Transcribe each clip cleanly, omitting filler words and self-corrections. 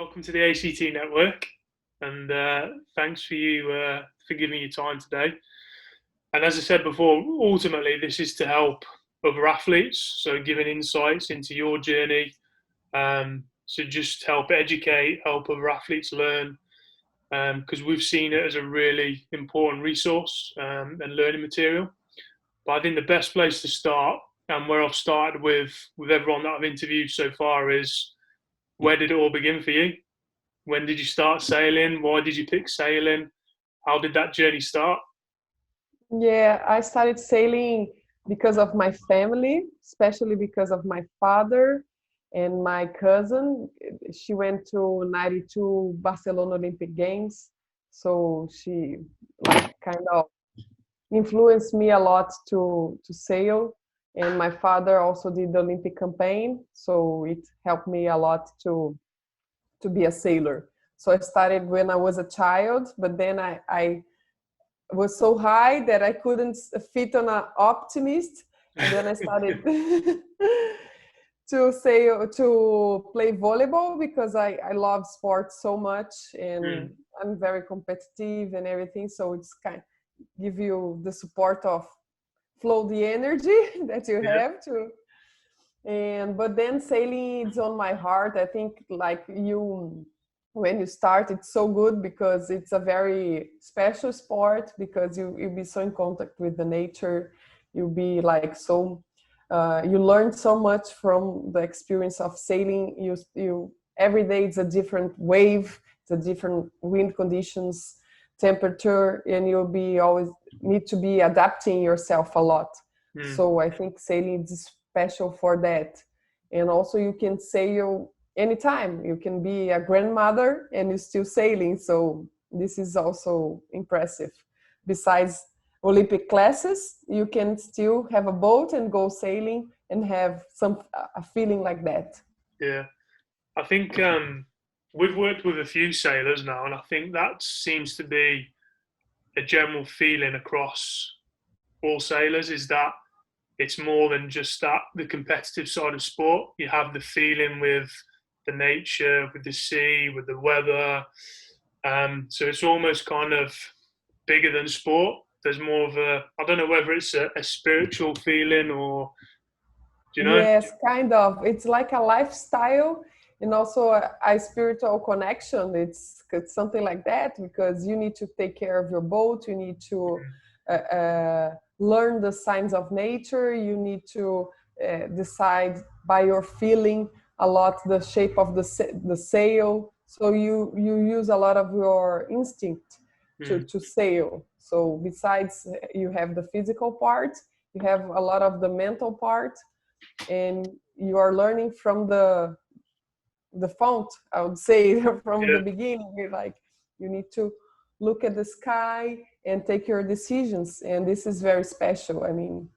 welcome to the ACT network, and thanks for giving your time today. And as I said before, ultimately this is to help other athletes, so giving insights into your journey, so just help educate, help other athletes learn, because we've seen it as a really important resource and learning material. But I think the best place to start, and where I've started with everyone that I've interviewed so far, is where did it all begin for you? When did you start sailing? Why did you pick sailing? How did that journey start? Yeah, I started sailing because of my family, especially because of my father and my cousin. She went to 92 Barcelona Olympic Games, so she like kind of influenced me a lot to sail. And my father also did the Olympic campaign, so it helped me a lot to be a sailor. So I started when I was a child, but then I was so high that I couldn't fit on an optimist, and then I started to play volleyball because I love sports so much, and Mm, I'm very competitive and everything. So it's kind give you the support of flow the energy that you yeah, have to. And but then sailing is on my heart. I think like you, when you start, it's so good because it's a very special sport, because you'll be so in contact with the nature. You'll be like so you learn so much from the experience of sailing. You every day it's a different wave, it's a different wind conditions, temperature, and you'll be always need to be adapting yourself a lot. mm, So I think sailing is special for that. And also you can sail anytime. You can be a grandmother and you're still sailing. So this is also impressive. Besides Olympic classes, you can still have a boat and go sailing and have a feeling like that. yeah. I think we've worked with a few sailors now, and I think that seems to be a general feeling across all sailors is that it's more than just that the competitive side of sport. You have the feeling with the nature, with the sea, with the weather. So it's almost kind of bigger than sport. There's more of a, I don't know whether it's a spiritual feeling or, do you know? Yes, kind of. It's like a lifestyle and also a spiritual connection. It's something like that, because you need to take care of your boat. You need to learn the signs of nature. You need to decide by your feeling a lot the shape of the sail. So you use a lot of your instinct Mm, to sail. So besides you have the physical part, you have a lot of the mental part, and you are learning from the font, I would say, from the yeah. beginning. You're like, you need to look at the sky and take your decisions, and this is very special. I mean,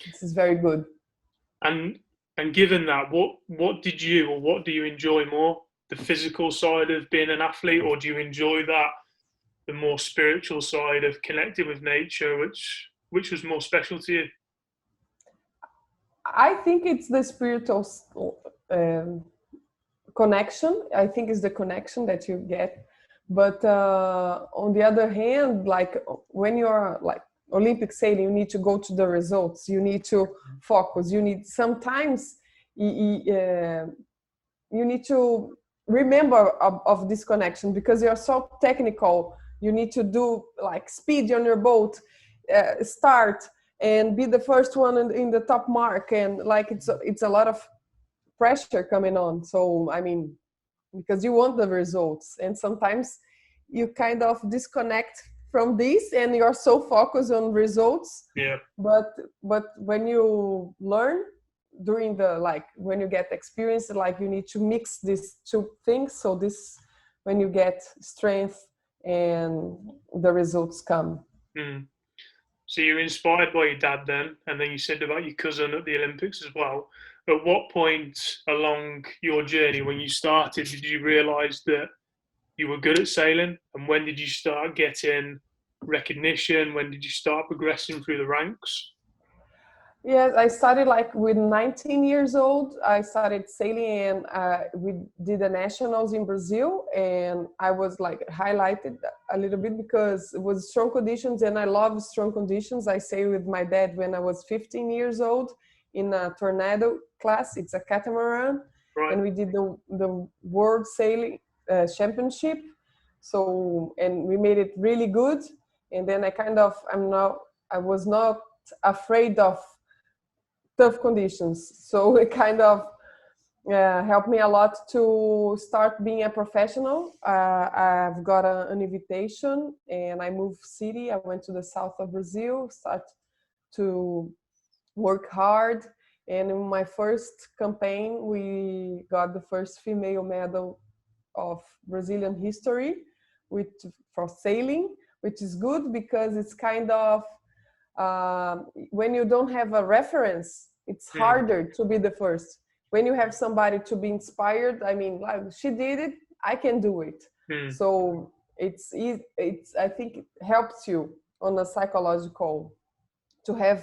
this is very good. And and given that, what did you or what do you enjoy more? The physical side of being an athlete, or do you enjoy that the more spiritual side of connecting with nature, which was more special to you? I think it's the spiritual um, connection. I think it's the connection that you get. But on the other hand, like when you're like Olympic sailing, you need to go to the results. You need to focus. You need sometimes you need to remember of this connection, because you're so technical. You need to do like speed on your boat, start and be the first one in the top mark, and like it's a lot of pressure coming on. So I mean, because you want the results, and sometimes you kind of disconnect from this and you're so focused on results. Yeah, but but when you learn during the like when you get experience, like you need to mix these two things, so this when you get strength and the results come. mm. So you're inspired by your dad then, and then you said about your cousin at the Olympics as well. At what point along your journey, when you started, did you realise that you were good at sailing? And when did you start getting recognition? When did you start progressing through the ranks? Yes, I started like with 19 years old. I started sailing and we did the nationals in Brazil. And I was like highlighted a little bit because it was strong conditions and I love strong conditions. I sailed with my dad when I was 15 years old in a tornado class. It's a catamaran. Right. And we did the World Sailing Championship. So, and we made it really good. And then I was not afraid of tough conditions. So it kind of helped me a lot to start being a professional. I've got an invitation and I moved city. I went to the south of Brazil, start to work hard. And in my first campaign, we got the first female medal of Brazilian history with for sailing, which is good because it's kind of when you don't have a reference, it's Mm, harder to be the first. When you have somebody to be inspired, I mean, like she did it, I can do it. mm, So it's I think it helps you on a psychological to have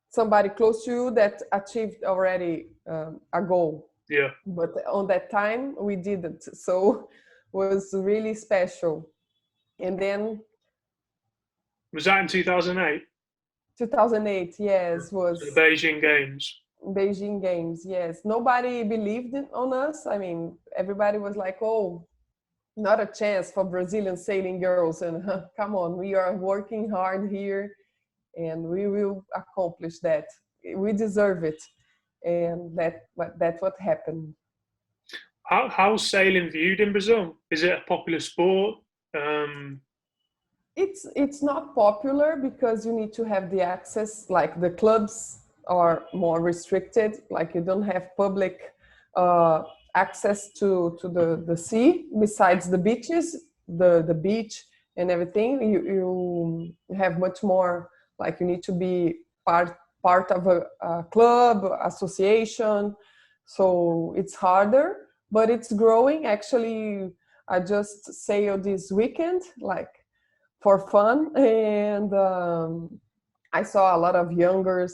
somebody close to you that achieved already a goal. yeah. But on that time, we didn't. So was really special. And then Was that in 2008? 2008, yes, So the was Beijing Games. Beijing Games, yes. Nobody believed on us. I mean, everybody was like, oh, not a chance for Brazilian sailing girls. And come on, we are working hard here and we will accomplish that. We deserve it. And that's what happened. How's sailing viewed in Brazil? Is it a popular sport? Um, It's not popular because you need to have the access, like the clubs are more restricted, like you don't have public uh, access to the sea besides the beaches, the beach and everything. You have much more, like you need to be part of a club association, so it's harder, but it's growing. Actually, I just sailed this weekend, like for fun, and I saw a lot of youngers,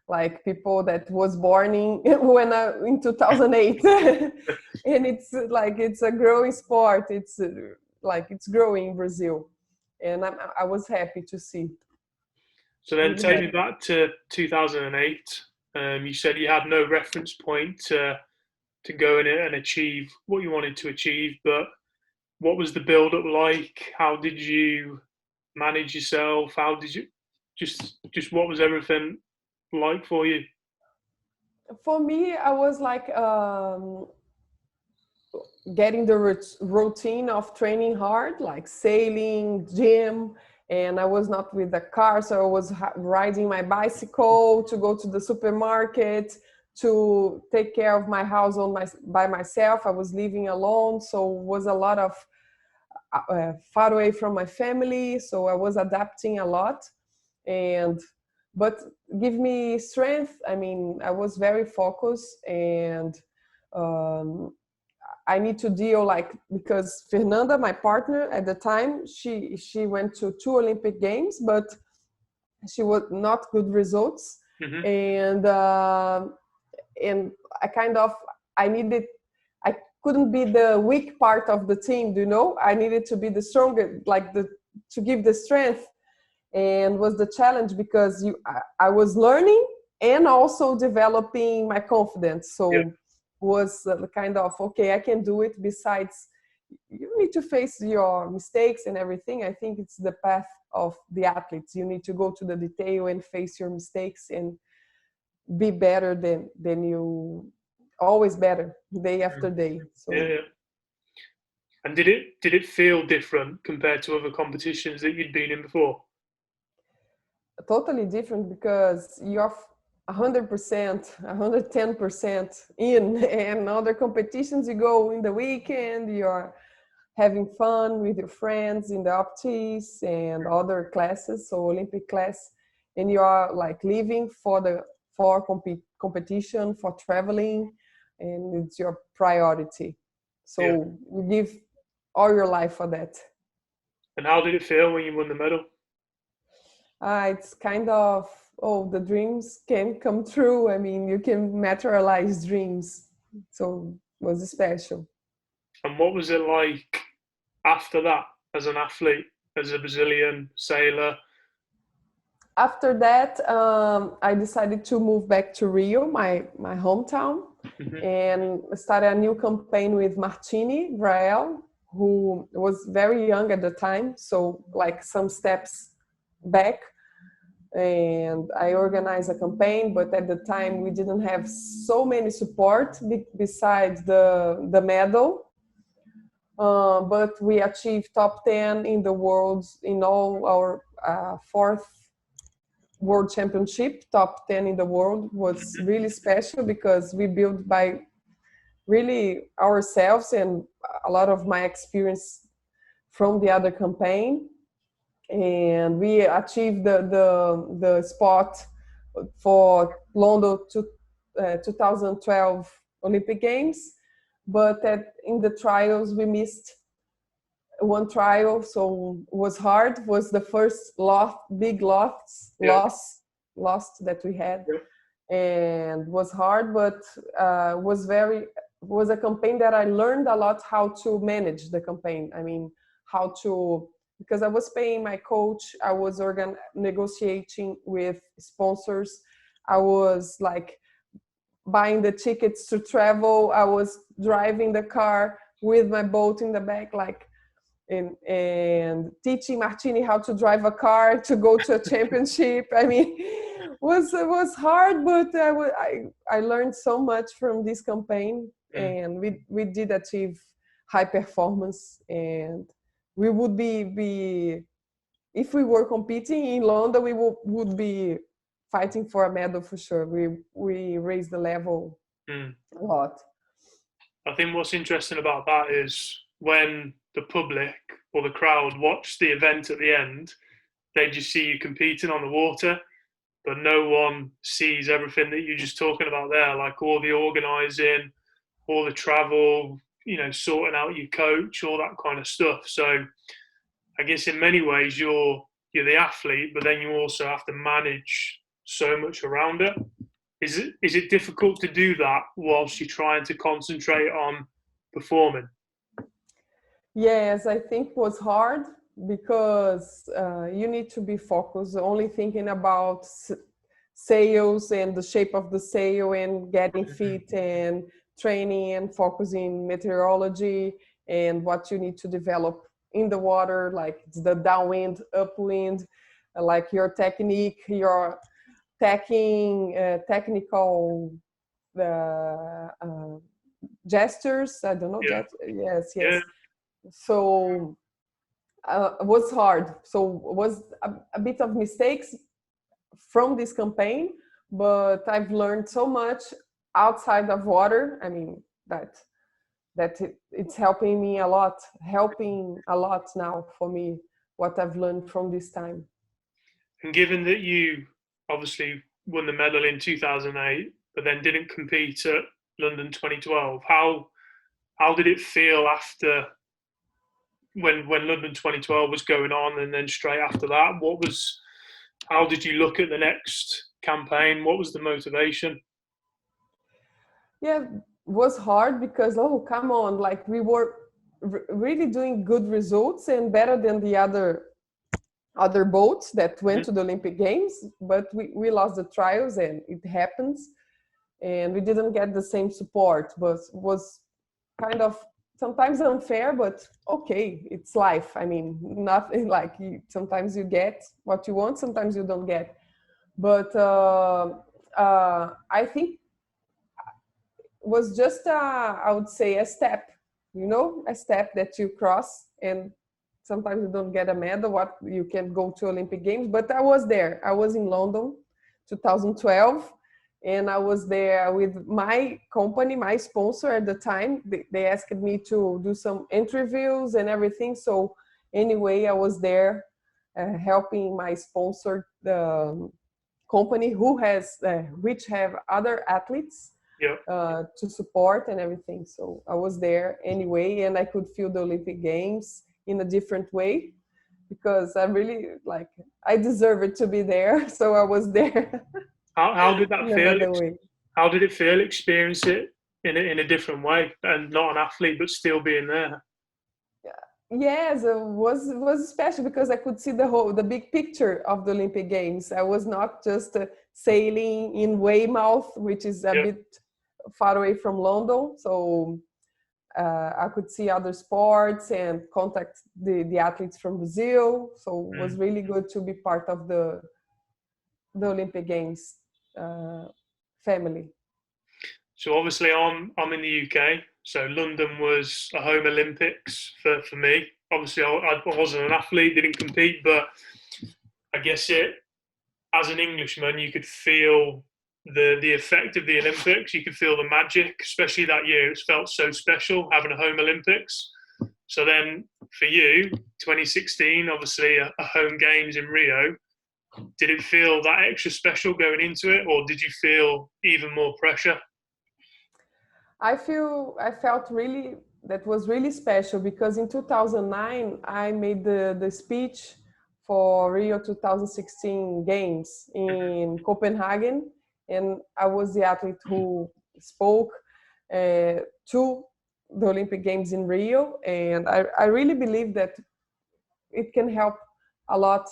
like people that was born in in 2008. And it's like it's a growing sport. It's like it's growing in Brazil, and I was happy to see. so then Really take me happy. back to 2008. You said you had no reference point to go in it and achieve what you wanted to achieve, but what was the build up like? How did you manage yourself? How did you just what was everything like for you? For me, I was like getting the routine of training hard, like sailing, gym, and I was not with the car, so I was riding my bicycle to go to the supermarket, to take care of my house by myself. I was living alone, so it was a lot of far away from my family, so I was adapting a lot. And but give me strength. I mean, I was very focused, and um, I need to deal, like, because Fernanda, my partner at the time, she went to 2 Olympic Games, but she was not good results, Hmm. and and I kind of I needed I couldn't be the weak part of the team, you know. I needed to be the stronger, like the to give the strength, and was the challenge because I was learning and also developing my confidence. Yeah. So was the kind of okay, I can do it. Besides, you need to face your mistakes and everything. I think it's the path of the athletes. You need to go to the detail and face your mistakes and be better than you, always better day after day. Yeah, So yeah. And did it feel different compared to other competitions that you'd been in before? totally different because you're 100%, 110% in, and other competitions you go in the weekend, you're having fun with your friends in the optis and other classes, so Olympic class, and you are like living for competition, for traveling, and it's your priority. Yeah. So you give all your life for that. And how did it feel when you won the medal? It's kind of oh, the dreams can come true. I mean, you can materialize dreams. So it was special. And what was it like after that as an athlete, as a Brazilian sailor? After that, I decided to move back to Rio, my hometown, Mhm. and started a new campaign with Martini Vrael, who was very young at the time, so like some steps back. And I organized a campaign, but at the time we didn't have so many support besides the medal. But we achieved top 10 in the world in all our fourth world championship. Top 10 in the world was really special because we built by really ourselves and a lot of my experience from the other campaign. And we achieved the spot for London 2012 Olympic Games, but in the trials we missed one trial, so it was hard. Was the first big Yeah. lost that we had, Yeah. and was hard, but was a campaign that I learned a lot how to manage the campaign. I mean, how to, because I was paying my coach, I was negotiating with sponsors, I was like buying the tickets to travel, I was driving the car with my boat in the back, like, and teaching Martini how to drive a car to go to a championship. I mean, was hard, but I learned so much from this campaign, Mm. and we did achieve high performance, and we would be if we were competing in London, we would be fighting for a medal for sure. We raised the level Mm. a lot. I think what's interesting about that is when the public or the crowd watch the event at the end, they just see you competing on the water, but no one sees everything that you're just talking about there, like all the organising, all the travel, sorting out your coach, all that kind of stuff. So I guess in many ways you're the athlete, but then you also have to manage so much around it. Is it difficult to do that whilst you're trying to concentrate on performing? Yes, I think was hard because you need to be focused, only thinking about sails and the shape of the sail and getting fit and training and focusing meteorology and what you need to develop in the water, like the downwind, upwind, like your technique, your technical uh, uh, gestures. I don't know, Yeah, yes, yeah, yes. So was hard. So was a bit of mistakes from this campaign, but I've learned so much outside of water. I mean it's helping a lot now for me, what I've learned from this time. and given that you obviously won the medal in 2008, but then didn't compete at London 2012, how did it feel after when London 2012 was going on, and then straight after that? How did you look at the next campaign? What was the motivation? Yeah, was hard because, oh, come on, like we were really doing good results and better than the other boats that went to the Olympic Games, but we lost the trials and it happens, and we didn't get the same support, but was kind of sometimes unfair, but okay, it's life. I mean, nothing like sometimes you get what you want, sometimes you don't get. But I think was just I would say a step, a step that you cross, and sometimes you don't get a medal. What you can go to Olympic Games, but I was there. I was in London, 2012, and I was there with my company, my sponsor at the time. They asked me to do some interviews and everything. So anyway, I was there helping my sponsor, the company which have other athletes Yeah. to support and everything. So I was there anyway, and I could feel the Olympic Games in a different way. because I really like, I deserve it to be there. So I was there How did that in feel? another way. How did it feel? Experience it in a different way, and not an athlete, but still being there. Yes, it was special because I could see the big picture of the Olympic Games. I was not just sailing in Weymouth, which is a Yeah. bit far away from London. So I could see other sports and contact the athletes from Brazil. So it was Mm. really good to be part of the Olympic Games uh, family. So obviously, I'm in the UK. So London was a home Olympics for me. Obviously, I wasn't an athlete, didn't compete, but I guess it as an Englishman, you could feel the effect of the Olympics. You could feel the magic, especially that year. It felt so special having a home Olympics. So then for you, 2016, obviously a home games in Rio. Did it feel that extra special going into it, or did you feel even more pressure? I felt really that was really special because in 2009 I made the speech for Rio 2016 Games in Copenhagen, and I was the athlete who spoke to the Olympic Games in Rio, and I really believe that it can help a lot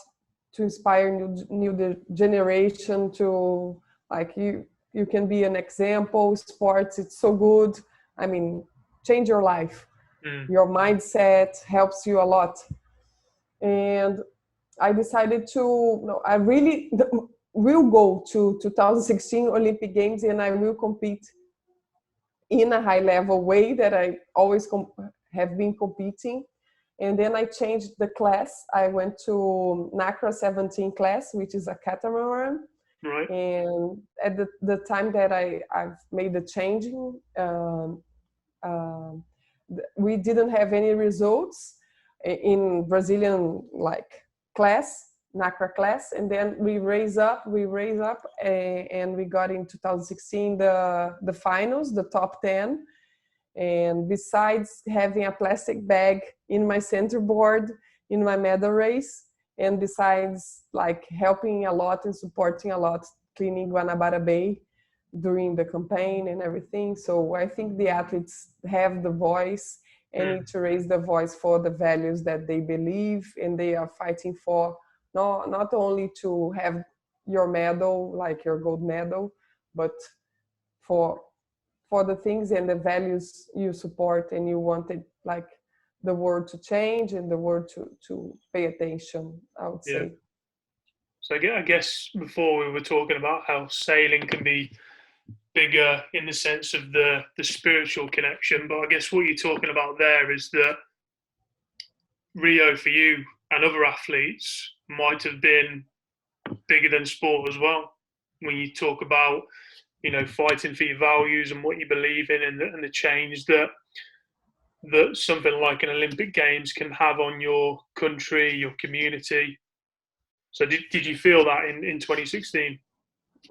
to inspire new generation to, like, you can be an example. Sports, it's so good. I mean, change your life, Mm. your mindset helps you a lot. And I decided to, no, I really will go to 2016 Olympic Games, and I will compete in a high level way that I always have been competing. And then I changed the class. I went to NACRA 17 class, which is a catamaran. Right. And at the time that I've made the changing, um, we didn't have any results in Brazilian like class, NACRA class, and then we raised up, and we got in 2016 the finals, the top 10. And besides having a plastic bag in my center board in my medal race, and besides like helping a lot and supporting a lot cleaning Guanabara Bay during the campaign and everything. So I think the athletes have the voice and Mm. need to raise the voice for the values that they believe and they are fighting for, not only to have your medal, like your gold medal, but for the things and the values you support, and you wanted like the world to change and the world to pay attention, I would Yeah. say. So I guess before we were talking about how sailing can be bigger in the sense of the spiritual connection, but I guess what you're talking about there is that Rio for you and other athletes might have been bigger than sport as well. When you talk about, fighting for your values and what you believe in, and the change that something like an Olympic Games can have on your country, your community. So did you feel that in 2016?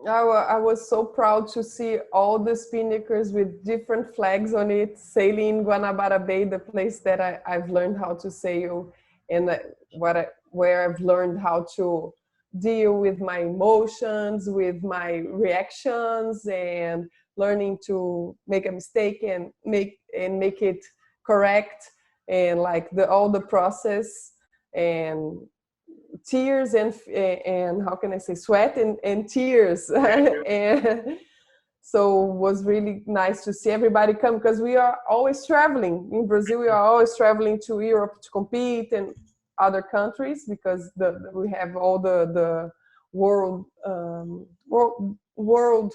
I was so proud to see all the spinnakers with different flags on it sailing in Guanabara Bay, the place that I've learned how to sail, and where I've learned how to deal with my emotions, with my reactions, and learning to make a mistake and make it correct, and like all the process, and tears and how can I say, sweat and tears. And so it was really nice to see everybody come, because we are always traveling in Brazil. We are always traveling to Europe to compete and other countries, because we have all the world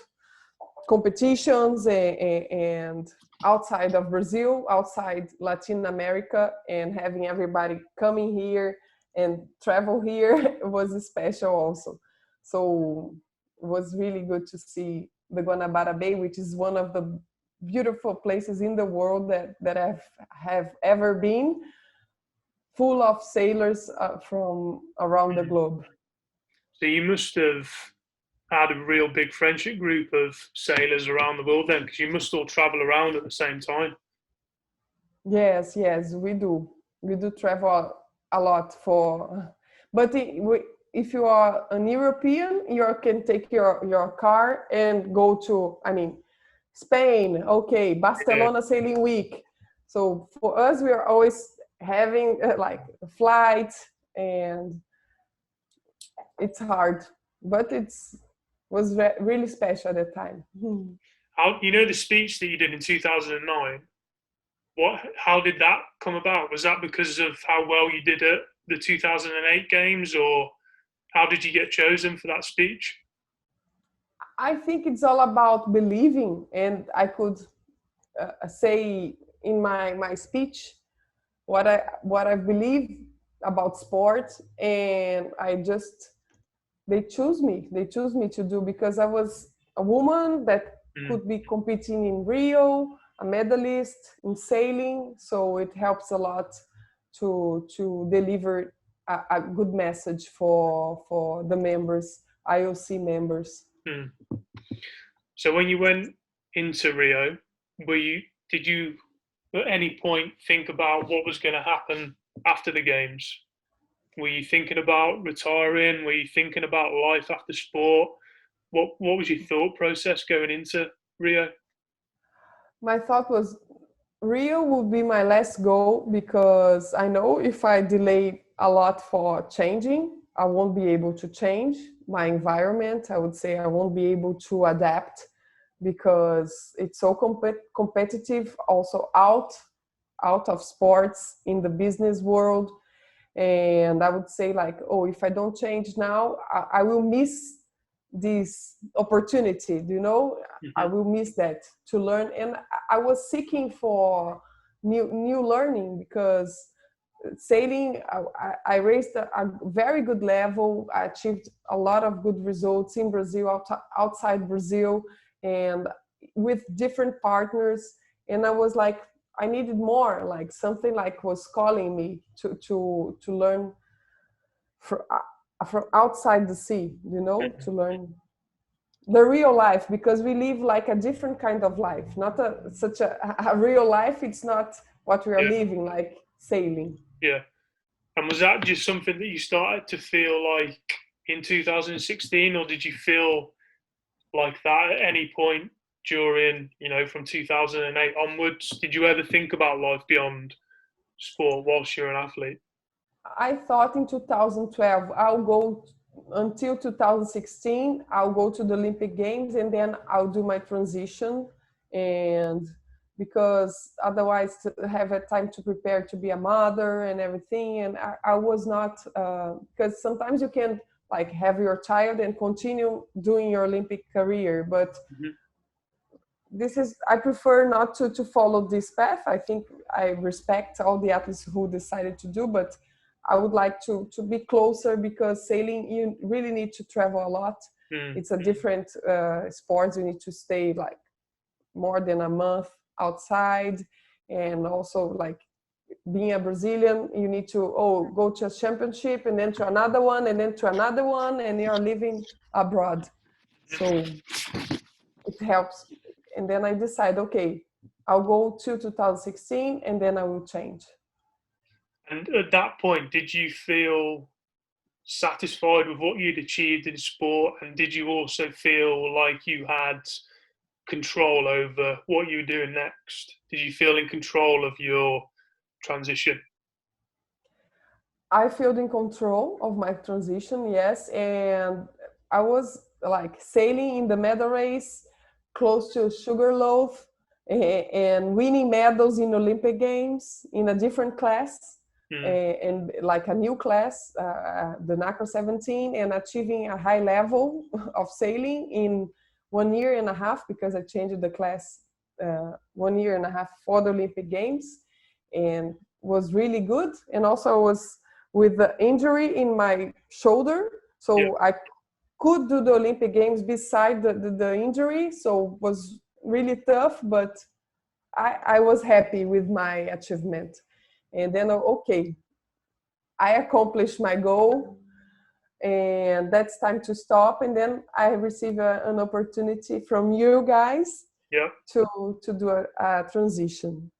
competitions, and outside of Brazil, outside Latin America, and having everybody coming here and travel here was special also. So it was really good to see the Guanabara Bay, which is one of the beautiful places in the world that have ever been, full of sailors from around the globe. So you must have had a real big friendship group of sailors around the world then, because you must all travel around at the same time. Yes, we do. We do travel a lot for, but if you are an European, you can take your car and go to, I mean, Spain, okay, Yeah. Barcelona sailing week. So for us, we are always having like a flight, and it's hard, but it's was really special at the time. How the speech that you did in 2009? How did that come about? Was that because of how well you did at the 2008 games, or how did you get chosen for that speech? I think it's all about believing, and I could say in my speech what I believe about sport, and I just they choose me to do, because I was a woman that Mm, could be competing in Rio, a medalist in sailing, so it helps a lot to deliver a good message for the members, IOC members. mm. So when you went into Rio, did you at any point think about what was going to happen after the games? Were you thinking about retiring? Were you thinking about life after sport? What was your thought process going into Rio? My thought was Rio will be my last goal, because I know if I delay a lot for changing, I won't be able to change my environment. I would say I won't be able to adapt, because it's so competitive also out of sports in the business world. And I would say, like, oh, if I don't change now, I will miss this opportunity, I Mm-hmm. will miss that to learn. And I was seeking for new learning, because sailing, I raised a very good level. I achieved a lot of good results in Brazil, outside Brazil, and with different partners. And I was like, I needed more, like something like was calling me to learn from, from outside the sea, to learn the real life, because we live like a different kind of life, not such a real life. It's not what we are Yeah, living, like sailing. yeah. And was that just something that you started to feel like in 2016, or did you feel like that at any point during, from 2008 onwards? Did you ever think about life beyond sport whilst you're an athlete? I thought in 2012 I'll go until 2016. I'll go to the Olympic Games, and then I'll do my transition. And because otherwise, to have a time to prepare to be a mother and everything. And I was not, because sometimes you can like have your child and continue doing your Olympic career, but Mm-hmm. this is, I prefer not to follow this path. I think I respect all the athletes who decided to do, but I would like to be closer, because sailing, you really need to travel a lot. Mm-hmm. It's a different sport. You need to stay like more than a month outside. And also, like, being a Brazilian, you need to go to a championship, and then to another one, and then to another one, and you're living abroad. So it helps. And then I decide, okay, I'll go to 2016, and then I will change. And at that point, did you feel satisfied with what you'd achieved in sport? And did you also feel like you had control over what you were doing next? Did you feel in control of your transition? I feel in control of my transition, yes. And I was like sailing in the medal race, close to Sugarloaf, and winning medals in Olympic Games in a different class, Mm, and like a new class, the NACRO 17, and achieving a high level of sailing in 1 year and a half, because I changed the class 1 year and a half for the Olympic Games, and was really good. And also I was with the injury in my shoulder, yeah. so I could do the Olympic Games beside the injury, so was really tough, but I was happy with my achievement. And then, okay, I accomplished my goal, and that's time to stop. And then I receive an opportunity from you guys Yeah. to do a transition.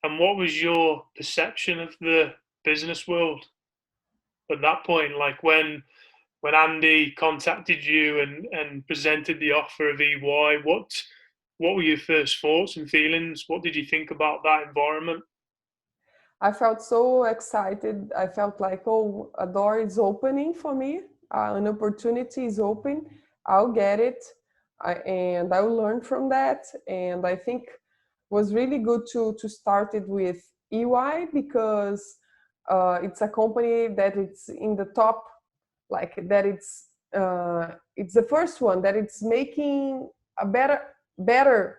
And what was your perception of the business world? at that point? Like when Andy contacted you and presented the offer of EY, what were your first thoughts and feelings? What did you think about that environment? I felt so excited. I felt like, oh, a door is opening for me. An opportunity is open. I'll get it, and I will learn from that. And I think was really good to start it with EY because it's a company that it's in the top, like that it's the first one that it's making a better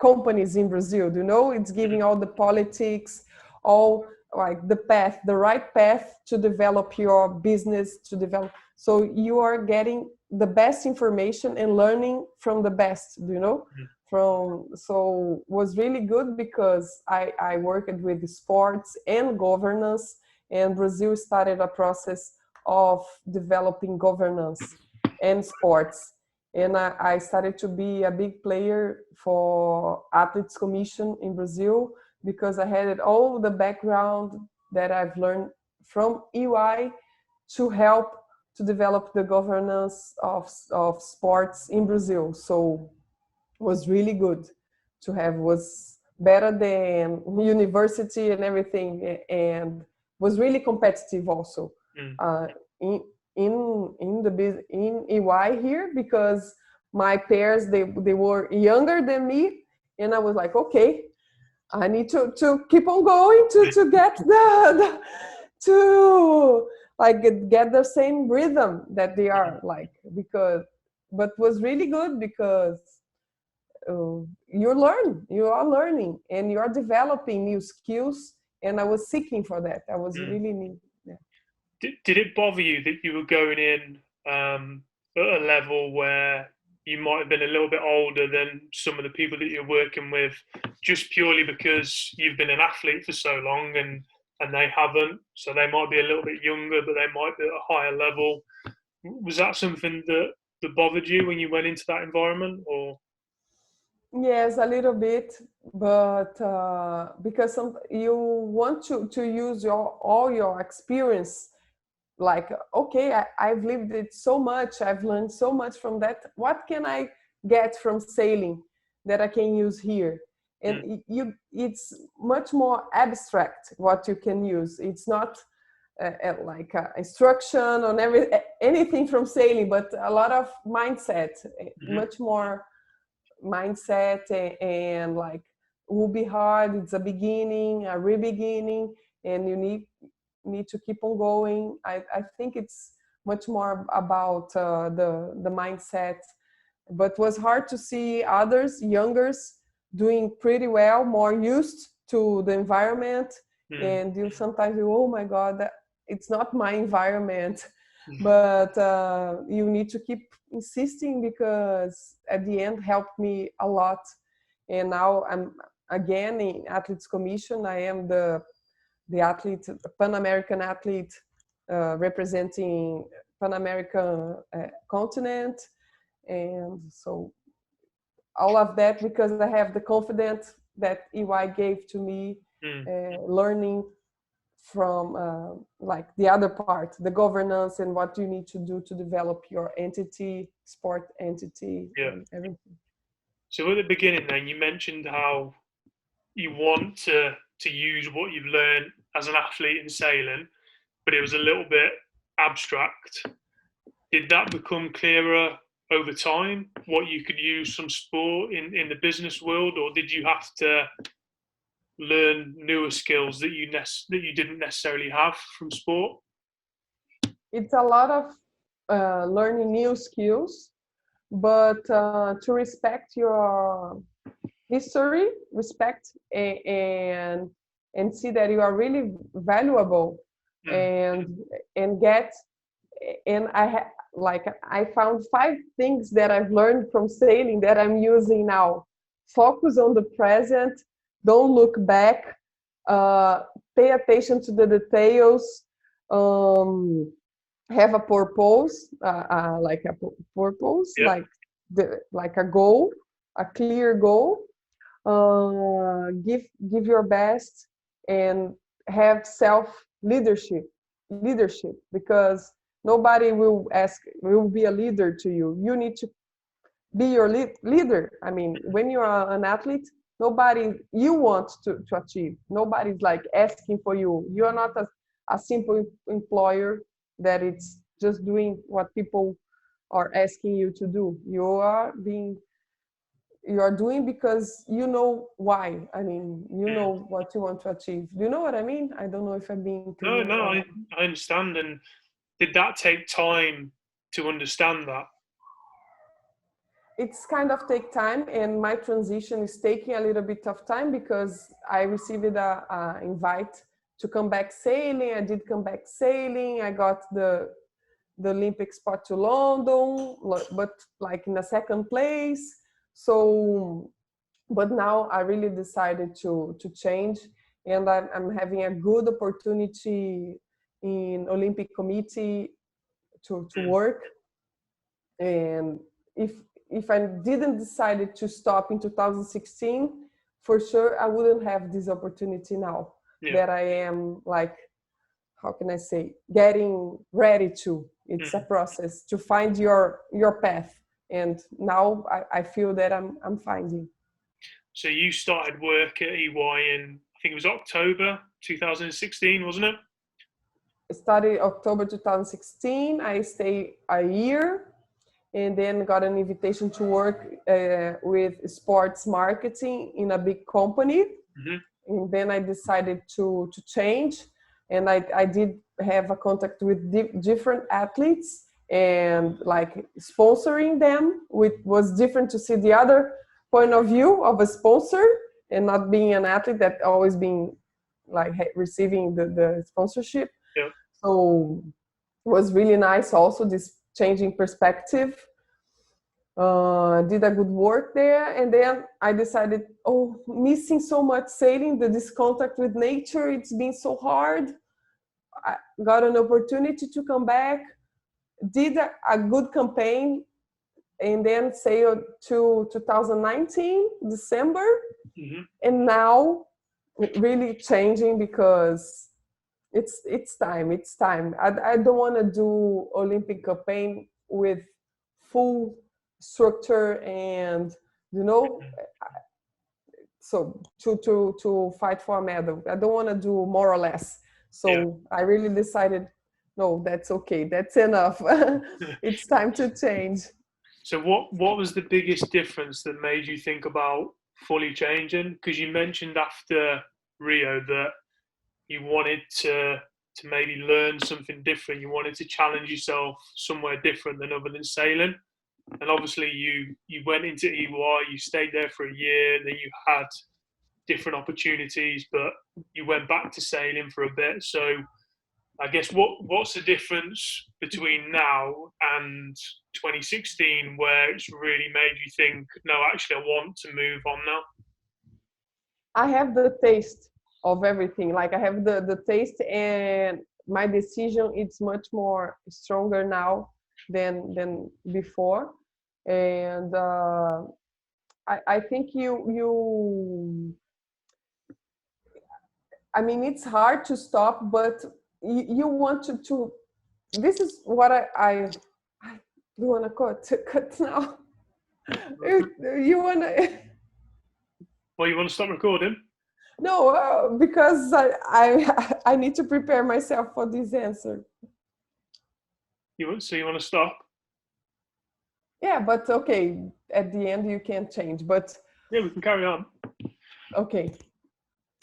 companies in Brazil. You know, it's giving all the politics, all like the right path to develop your business, to develop. So you are getting the best information and learning from the best. Do you know? From so was really good because I worked with sports and governance, and Brazil started a process of developing governance and sports. And I started to be a big player for Athletes Commission in Brazil because I had all the background that I've learned from EY to help to develop the governance of sports in Brazil. So was really good to have, was better than university and everything, and was really competitive also uh, in in EY here because my peers they were younger than me, and I was like, okay, I need to keep on going to get the to like get the same rhythm that they are like, because but was really good because you are learning and you are developing new skills, and I was seeking for that. I was really need. Yeah. Did it bother you that you were going in at a level where you might have been a little bit older than some of the people that you're working with, just purely because you've been an athlete for so long and they haven't, so they might be a little bit younger, but they might be at a higher level? Was that something that bothered you when you went into that environment, or? Yes, a little bit, but because you want to use all your experience. Like, okay, I've lived it so much, I've learned so much from that. What can I get from sailing that I can use here? And it's much more abstract what you can use. It's not like instruction on anything from sailing, but a lot of mindset, much more mindset, and like will be hard. It's a beginning, a re-beginning, and you need to keep on going. I think it's much more about the mindset, but was hard to see others youngers doing pretty well, more used to the environment, and you sometimes you, oh my god, it's not my environment. But you need to keep insisting because at the end helped me a lot. And now I'm again in Athletes Commission. I am the athlete, Pan American athlete, representing Pan American continent, and so all of that because I have the confidence that EY gave to me, learning from like the other part, the governance and what you need to do to develop your entity, sport entity, Yeah. and everything. So at the beginning, then you mentioned how you want to use what you've learned as an athlete in sailing, but it was a little bit abstract. Did that become clearer over time? What you could use from sport in the business world, or did you have to learn newer skills that you didn't necessarily have from sport? It's a lot of learning new skills, but to respect your history, respect and see that you are really valuable, and get, and like I found 5 things that I've learned from sailing that I'm using now. Focus on the present, don't look back, uh, pay attention to the details, um, have a purpose, like a purpose, Yeah. like a goal, a clear goal. Give your best and have self leadership. leadership, because nobody will be a leader to you. You need to be your leader. I mean, when you are an athlete, nobody you want to achieve. Nobody's like asking for you. You are not a simple employer that it's just doing what people are asking you to do. You are doing because you know why. I mean, you Mm. know what you want to achieve. Do you know what I mean? I don't know if I'm being No, clear no, or not. I understand. And did that take time to understand that? It's kind of take time, and my transition is taking a little bit of time because I received a invite to come back sailing. I did come back sailing. I got the Olympic spot to London, but like in a second place. So, but now I really decided to change, and I'm having a good opportunity in Olympic committee to Mm. work. And if if I didn't decide to stop in 2016, for sure I wouldn't have this opportunity now Yeah. that I am, like, how can I say, getting ready to. It's a Mm. process to find your path, and now I feel that I'm finding. So you started work at EY in, I think it was October 2016, wasn't it? Started October 2016. I stayed a year and then got an invitation to work with sports marketing in a big company. Hmm. And then I decided to change, and I did have a contact with different athletes and like sponsoring them, which was different to see the other point of view of a sponsor and not being an athlete that always being like receiving the sponsorship. Yeah. So it was really nice also, this changing perspective. Did a good work there, and then I decided, oh, missing so much sailing, this contact with nature, it's been so hard. I got an opportunity to come back, did a good campaign, and then sailed to 2019 December. Hmm. And now really changing because it's time. I don't want to do Olympic campaign with full structure, and you know so to fight for a medal. I don't want to do more or less. Yeah. So I really decided, no, that's okay, that's enough. It's time to change. So what was the biggest difference that made you think about fully changing? Because you mentioned after Rio that you wanted to maybe learn something different. You wanted to challenge yourself somewhere different than other than sailing. And obviously you went into EY, you stayed there for a year, then you had different opportunities, but you went back to sailing for a bit. So I guess what's the difference between now and 2016, where it's really made you think, no, actually, I want to move on now? I have the taste of everything. Like I have the taste, and my decision it's much more stronger now than before. And I think I mean, it's hard to stop, but you want to. This is what I do want to cut now. You want to. Well, you want to stop recording? No, because I need to prepare myself for this answer. So you want to stop? Yeah, but okay. At the end, you can change. But Yeah, we can carry on. okay,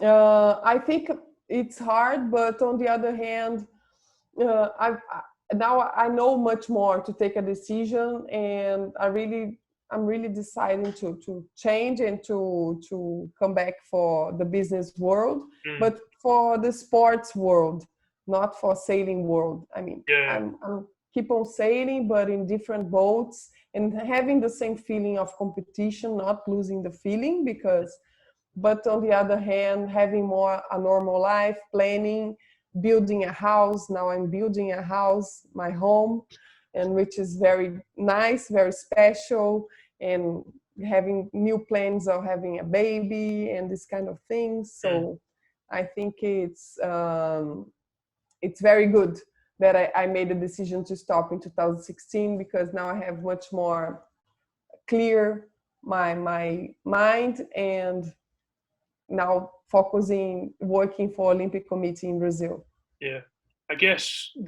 I think it's hard. But on the other hand, now I know much more to take a decision, and I'm really deciding to change and to come back for the business world, Mm. but for the sports world, not for sailing world. I mean, Yeah. I'm keep on sailing, but in different boats and having the same feeling of competition, not losing the feeling because. But on the other hand, having more a normal life, planning, building a house. Now I'm building a house, my home, and which is very nice, very special, and having new plans of having a baby and this kind of things. Mm. So I think it's very good that I made a decision to stop in 2016, because now I have much more clear my mind, and now focusing working for Olympic Committee in Brazil. Yeah. I guess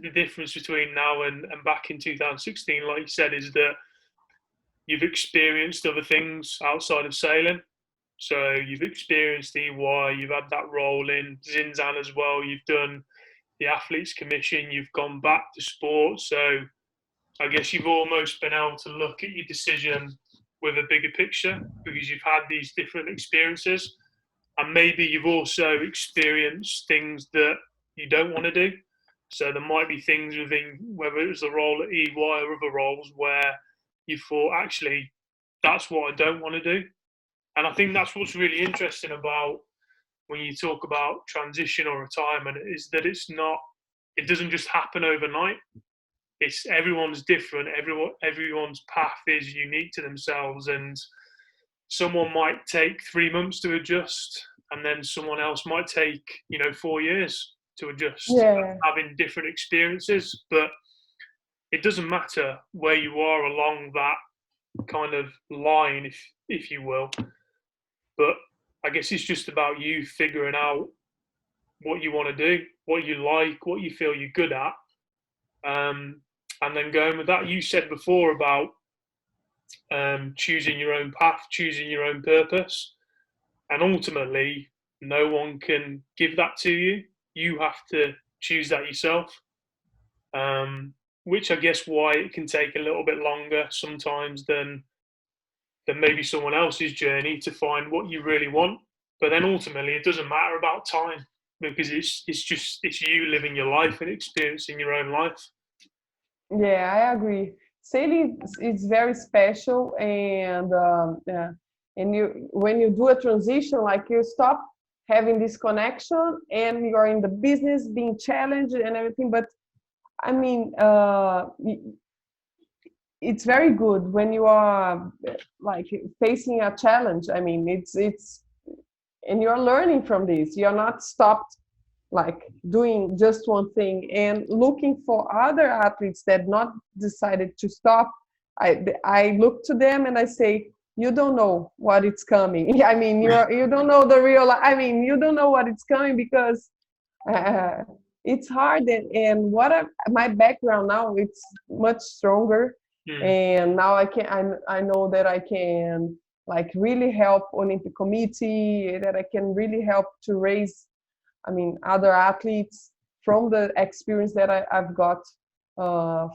the difference between now and back in 2016, like you said, is that you've experienced other things outside of sailing. So you've experienced EY, you've had that role in Zinzan as well, you've done the Athletes Commission, you've gone back to sport. So I guess you've almost been able to look at your decision with a bigger picture because you've had these different experiences. And maybe you've also experienced things that you don't want to do. So there might be things within, whether it was the role at EY or other roles, where you thought, actually, that's what I don't want to do. And I think that's what's really interesting about when you talk about transition or retirement, is that it doesn't just happen overnight. It's everyone's different. Everyone's path is unique to themselves, and someone might take 3 months to adjust, and then someone else might take 4 years to adjust, Yeah, having different experiences. But it doesn't matter where you are along that kind of line, if you will. But I guess it's just about you figuring out what you want to do, what you like, what you feel you're good at, and then going with that. You said before about choosing your own path, choosing your own purpose, and ultimately, no one can give that to you. You have to choose that yourself. Which I guess why it can take a little bit longer sometimes than maybe someone else's journey to find what you really want. But then ultimately, it doesn't matter about time because it's you living your life and experiencing your own life. yeah, I agree. Sailing is very special, and yeah, and you when you do a transition, like you stop having this connection, and you're in the business, being challenged and everything. But I mean, it's very good when you are like facing a challenge. I mean, it's and you're learning from this. You're not stopped like doing just one thing, and looking for other athletes that not decided to stop. I look to them and I say, you don't know what it's coming. I mean, you don't know the real. I mean, you don't know what it's coming, because uh, it's hard, and my background now, it's much stronger, Mm, and now I know that I can like really help Olympic Committee, that I can really help to raise, I mean, other athletes from the experience that I've got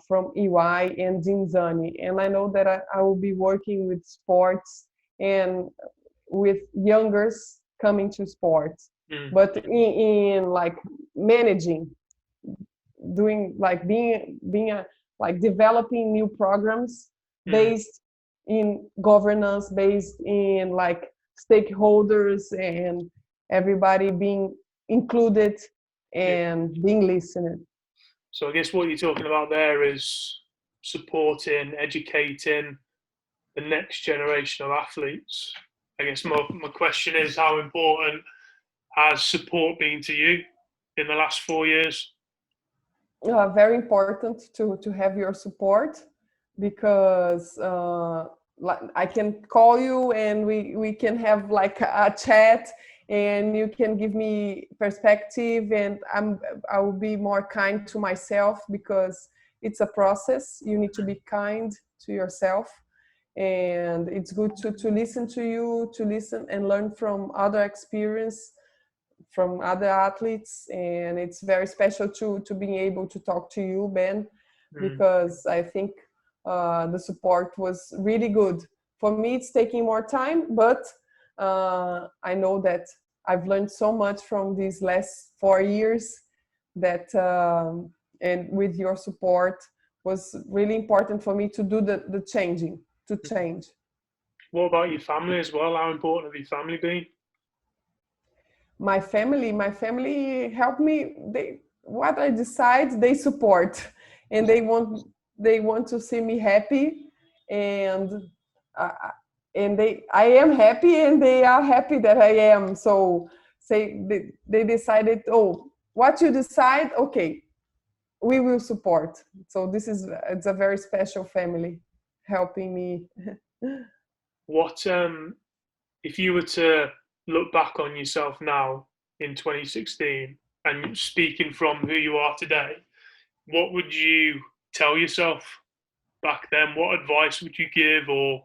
from EY and Zinzani. And I know that I will be working with sports and with youngers coming to sports, mm, but in like managing, doing like being a like developing new programs mm, based in governance, based in like stakeholders, and everybody being included yeah. and being listened. So I guess what you're talking about there is supporting, educating the next generation of athletes. I guess my question is, how important has support been to you in the last 4 years? Very important to have your support, because like I can call you and we can have like a chat, and you can give me perspective, and I will be more kind to myself, because it's a process. You need to be kind to yourself, and it's good to listen to you, to listen and learn from other experience, from other athletes. And it's very special to being able to talk to you, Ben, Mm, because I think the support was really good. For me, it's taking more time, but I know that I've learned so much from these last 4 years, that and with your support was really important for me to do the changing, to mm. change. What about your family as well? How important have your family been? My family help me. They, what I decide, they support, and they want to see me happy, and uh, I am happy, and they are happy that I am. So say they decided, oh, what you decide, okay, we will support. So it's a very special family helping me. What if you were to look back on yourself now in 2016 and speaking from who you are today, what would you tell yourself back then? What advice would you give, or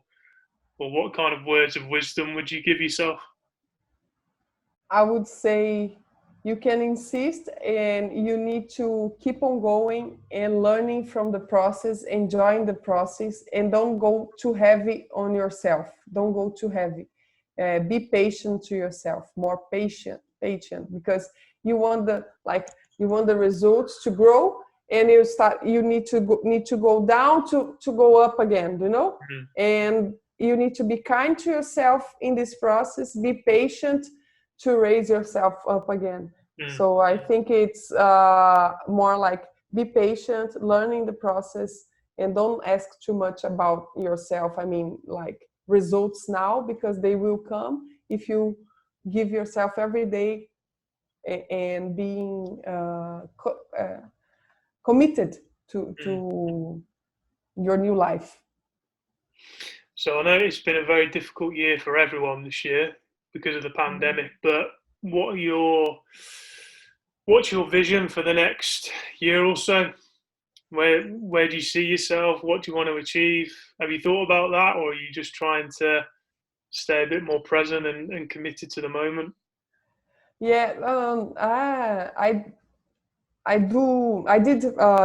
what kind of words of wisdom would you give yourself? I would say you can insist and you need to keep on going and learning from the process, enjoying the process, and don't go too heavy on yourself. Don't go too heavy. Be patient to yourself, more patient, because you want the results to grow, and you need to go down to go up again, Mm, and you need to be kind to yourself in this process. Be patient to raise yourself up again. mm, So I think it's more like be patient, learning the process, and don't ask too much about yourself. I mean, like results now, because they will come if you give yourself every day and being committed mm. to your new life. So I know it's been a very difficult year for everyone this year because of the pandemic, but what are your what's your vision for the next year or so? Where do you see yourself? What do you want to achieve? Have you thought about that, or are you just trying to stay a bit more present and committed to the moment? Yeah, I did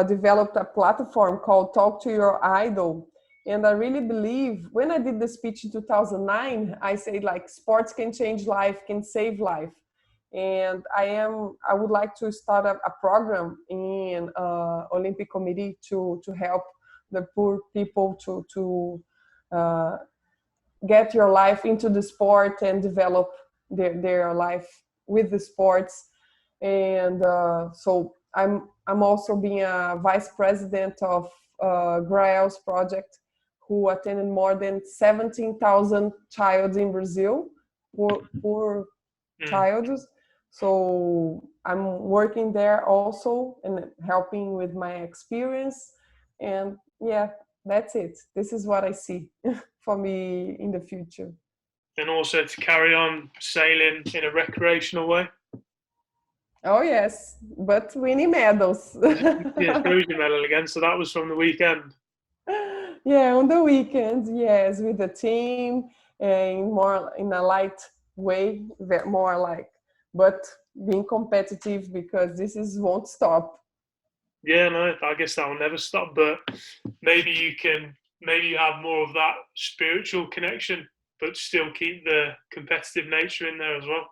develop a platform called Talk to Your Idol. And I really believe when I did the speech in 2009, I said like sports can change life, can save life. And I would like to start a program in Olympic Committee to help the poor people to uh, get your life into the sport and develop their life with the sports. And so I'm also being a vice president of Grael's project, who attended more than 17,000 childs in Brazil, poor Mm. childs. So I'm working there also and helping with my experience. And yeah, that's it. This is what I see for me in the future. And also to carry on sailing in a recreational way. Oh yes, but winning medals. Yeah, throws your medal again. So that was from the weekend. Yeah, on the weekends, yes, with the team and more in a light way, more like, but being competitive because this is won't stop. Yeah, no, I guess that will never stop. But maybe you have more of that spiritual connection, but still keep the competitive nature in there as well.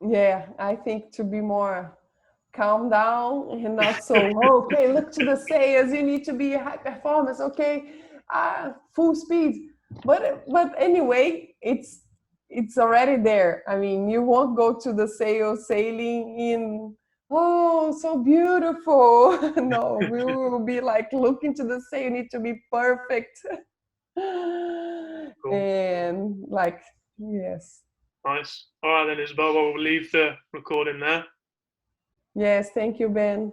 Yeah, I think to be more calm down and not so, oh, okay, look to the sails, you need to be high performance, okay, full speed. But anyway, it's already there. I mean, you won't go to the sail sailing in, oh, so beautiful. No, we will be like looking to the sail, you need to be perfect. Cool. And like, yes. Nice. All right then, Isabel. Well, we'll leave the recording there. Yes, thank you, Ben.